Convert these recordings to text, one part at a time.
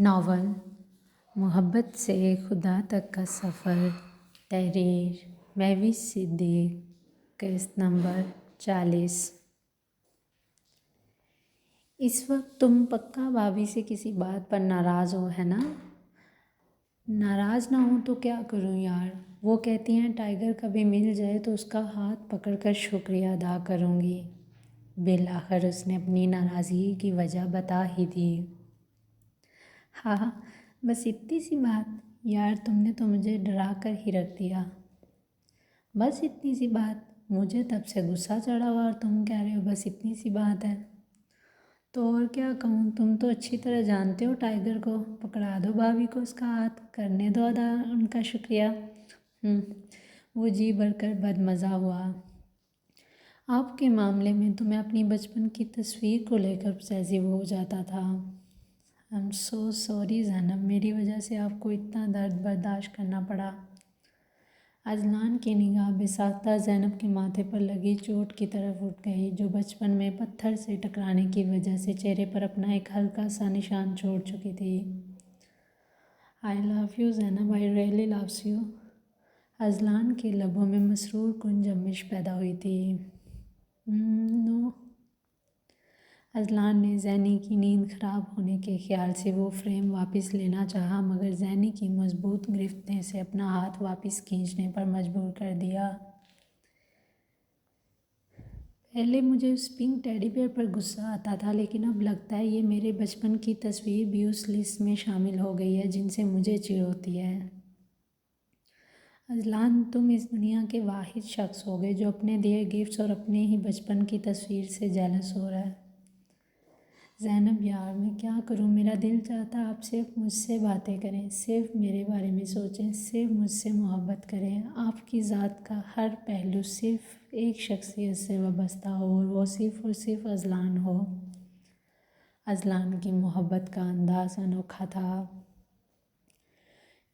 Novel محبت سے خدا تک کا سفر، تحریر مہوش صدیق، قسط نمبر 40۔ اس وقت تم پکا بھابھی سے کسی بات پر ناراض ہو، ہے نا؟ ناراض نہ ہوں تو کیا کروں یار، وہ کہتی ہیں ٹائیگر کبھی مل جائے تو اس کا ہاتھ پکڑ کر شکریہ ادا کروں گی۔ بالآخر اس نے اپنی ناراضگی کی وجہ بتا ہی دی۔ ہاں بس اتنی سی بات یار، تم نے تو مجھے ڈرا کر ہی رکھ دیا۔ بس اتنی سی بات، مجھے تب سے غصہ چڑھا ہوا اور تم کہہ رہے ہو بس اتنی سی بات ہے۔ تو اور کیا کہوں، تم تو اچھی طرح جانتے ہو ٹائیگر کو، پکڑا دو بھابھی کو اس کا ہاتھ، کرنے دو ادا ان کا شکریہ۔ وہ جی بھر کر بدمزہ ہوا۔ آپ کے معاملے میں تو میں اپنی بچپن کی تصویر کو لے کر پوسیسیو ہو جاتا تھا۔ I'm so sorry زینب، میری وجہ سے آپ کو اتنا درد برداشت کرنا پڑا۔ اذلان کی نگاہ بے ساختہ زینب کے ماتھے پر لگی چوٹ کی طرف اٹھ گئی، جو بچپن میں پتھر سے ٹکرانے کی وجہ سے چہرے پر اپنا ایک ہلکا سا نشان چھوڑ چکی تھی۔ I love you Zainab, I really loves you۔ Azlan کے لبوں میں مسرور کن جنبش پیدا ہوئی تھی۔ نو۔ اذلان نے زینی کی نیند خراب ہونے کے خیال سے وہ فریم واپس لینا چاہا، مگر زینی کی مضبوط گرفت نے اسے اپنا ہاتھ واپس کھینچنے پر مجبور کر دیا۔ پہلے مجھے اس پنک ٹیڈی بیئر پر غصہ آتا تھا، لیکن اب لگتا ہے یہ میرے بچپن کی تصویر بھی اس لسٹ میں شامل ہو گئی ہے جن سے مجھے چڑ ہوتی ہے۔ اذلان، تم اس دنیا کے واحد شخص ہو گئے جو اپنے دیے گفٹس اور اپنے ہی بچپن کی تصویر سے جیلس ہو رہا ہے۔ زینب یار میں کیا کروں، میرا دل چاہتا آپ صرف مجھ سے باتیں کریں، صرف میرے بارے میں سوچیں، صرف مجھ سے محبت کریں، آپ کی ذات کا ہر پہلو صرف ایک شخصیت سے وابستہ ہو اور وہ صرف اذلان ہو۔ اذلان کی محبت کا انداز انوکھا تھا۔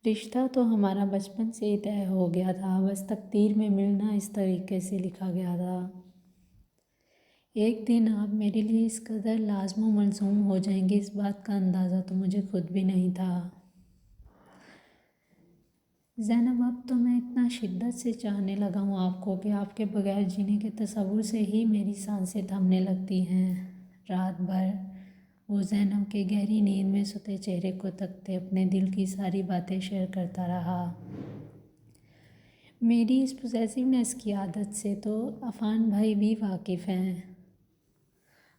رشتہ تو ہمارا بچپن سے ہی طے ہو گیا تھا، بس تقدیر میں ملنا اس طریقے سے لکھا گیا تھا۔ ایک دن آپ میرے لیے اس قدر لازم و ملزوم ہو جائیں گے، اس بات کا اندازہ تو مجھے خود بھی نہیں تھا۔ زینب اب تو میں اتنا شدت سے چاہنے لگا ہوں آپ کو کہ آپ کے بغیر جینے کے تصور سے ہی میری سانسیں تھمنے لگتی ہیں۔ رات بھر وہ زینب کے گہری نیند میں سوتے چہرے کو تکتے اپنے دل کی ساری باتیں شیئر کرتا رہا۔ میری اس پوسیسیونیس کی عادت سے تو عفان بھائی بھی واقف ہیں۔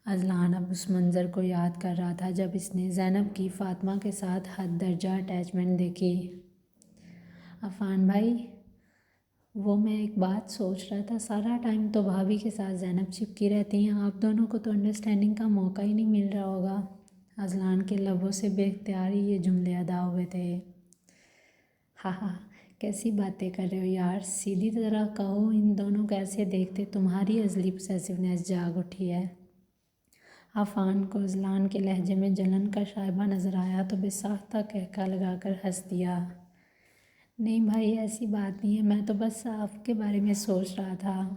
اذلان اب اس منظر کو یاد کر رہا تھا جب اس نے زینب کی فاطمہ کے ساتھ حد درجہ اٹیچمنٹ دیکھی۔ عفان بھائی، وہ میں ایک بات سوچ رہا تھا، سارا ٹائم تو بھابھی کے ساتھ زینب چپکی رہتی ہیں، آپ دونوں کو تو انڈرسٹینڈنگ کا موقع ہی نہیں مل رہا ہوگا۔ اذلان کے لبوں سے بے اختیاری یہ جملے ادا ہوئے تھے۔ ہاں کیسی باتیں کر رہے ہو یار، سیدھی طرح کہو ان دونوں کو ایسے دیکھتے تمہاری ازلی پوسیسیونیس جاگ اٹھی ہے۔ عفان کو اذلان کے لہجے میں جلن کا شائبہ نظر آیا تو بے ساختہ قہقہ لگا کر ہنس دیا۔ نہیں بھائی ایسی بات نہیں ہے، میں تو بس آپ کے بارے میں سوچ رہا تھا۔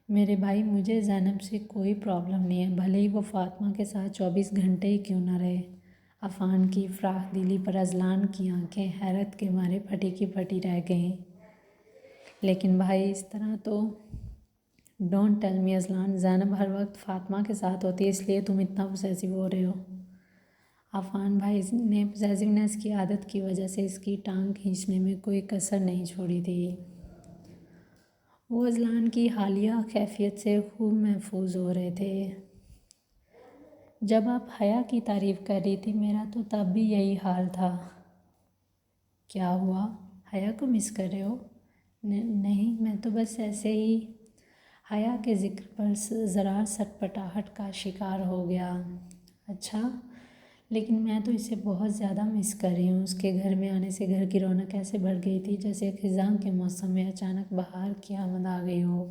میرے بھائی مجھے زینب سے کوئی پرابلم نہیں ہے، بھلے ہی وہ فاطمہ کے ساتھ 24 گھنٹے ہی کیوں نہ رہے۔ عفان کی فراخ دلی پر اذلان کی آنکھیں حیرت کے مارے پھٹی کی پھٹی رہ گئیں۔ لیکن بھائی اس طرح تو ڈونٹ ٹیل می اذلان، زینب ہر وقت فاطمہ کے ساتھ ہوتی ہے اس لیے تم اتنا پوسیسیو ہو رہے ہو۔ عفان بھائی نے پوسیسیونیس کی عادت کی وجہ سے اس کی ٹانگ کھینچنے میں کوئی کسر نہیں چھوڑی تھی۔ وہ اذلان کی حالیہ کیفیت سے خوب محفوظ ہو رہے تھے۔ جب آپ حیا کی تعریف کر رہی تھی میرا تو تب بھی یہی حال تھا۔ کیا ہوا، حیا کو مس کر رہے ہو؟ نہیں میں تو بس ایسے ہی حیا کے ذکر پر ذرا سٹپٹاہٹ کا شکار ہو گیا۔ اچھا، لیکن میں تو اسے بہت زیادہ مس کر رہی ہوں، اس کے گھر میں آنے سے گھر کی رونق ایسے بڑھ گئی تھی جیسے خزاں کے موسم میں اچانک بہار کی آمد آ گئی ہو۔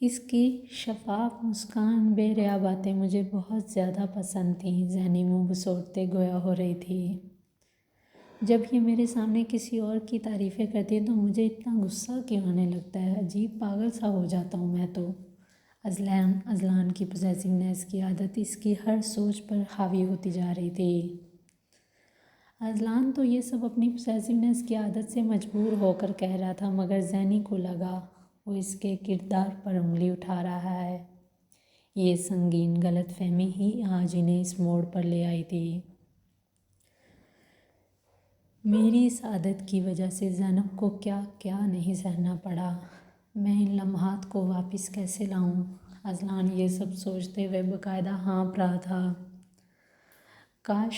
اس کی شفاف مسکان، بے ریا باتیں مجھے بہت زیادہ پسند تھیں۔ زینی منہ بسوڑتے گویا ہو رہی تھی، جب یہ میرے سامنے کسی اور کی تعریفیں کرتی ہے تو مجھے اتنا غصہ کیوں آنے لگتا ہے، عجیب پاگل سا ہو جاتا ہوں میں تو۔ اذلان کی پوزیسونیس کی عادت اس کی ہر سوچ پر حاوی ہوتی جا رہی تھی۔ اذلان تو یہ سب اپنی پوزیسونیس کی عادت سے مجبور ہو کر کہہ رہا تھا، مگر زینی کو لگا وہ اس کے کردار پر انگلی اٹھا رہا ہے۔ یہ سنگین غلط فہمی ہی آج انہیں اس موڑ پر لے آئی تھی۔ میری اس عادت کی وجہ سے زینب کو کیا کیا نہیں سہنا پڑا، میں ان لمحات کو واپس کیسے لاؤں؟ اذلان یہ سب سوچتے ہوئے باقاعدہ ہانپ رہا تھا۔ کاش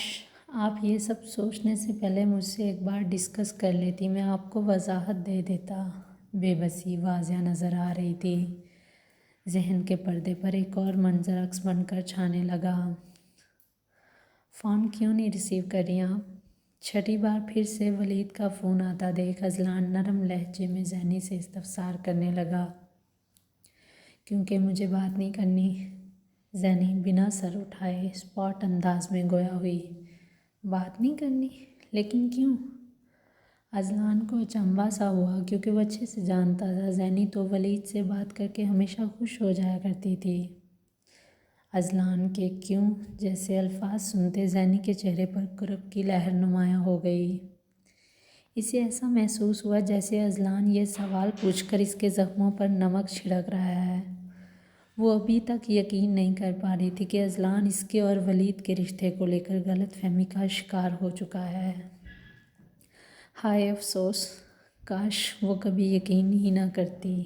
آپ یہ سب سوچنے سے پہلے مجھ سے ایک بار ڈسکس کر لیتی، میں آپ کو وضاحت دے دیتا۔ بے بسی واضح نظر آ رہی تھی۔ ذہن کے پردے پر ایک اور منظر عکس بن کر چھانے لگا۔ فون کیوں نہیں ریسیو کر رہی آپ؟ چھٹی بار پھر سے ولید کا فون آتا دیکھ اذلان نرم لہجے میں زینی سے استفسار کرنے لگا۔ کیونکہ مجھے بات نہیں کرنی؟ زینی بنا سر اٹھائے اسپاٹ انداز میں گویا ہوئی۔ بات نہیں کرنی؟ لیکن کیوں؟ اذلان کو اچنبھا سا ہوا، کیونکہ وہ اچھے سے جانتا تھا زینی تو ولید سے بات کر کے ہمیشہ خوش ہو جایا کرتی تھی۔ اذلان کے کیوں جیسے الفاظ سنتے زینی کے چہرے پر کرب کی لہر نمایاں ہو گئی۔ اسے ایسا محسوس ہوا جیسے اذلان یہ سوال پوچھ کر اس کے زخموں پر نمک چھڑک رہا ہے۔ وہ ابھی تک یقین نہیں کر پا رہی تھی کہ اذلان اس کے اور ولید کے رشتے کو لے کر غلط فہمی کا شکار ہو چکا ہے۔ ہائے افسوس! کاش وہ کبھی یقین ہی نہ کرتی۔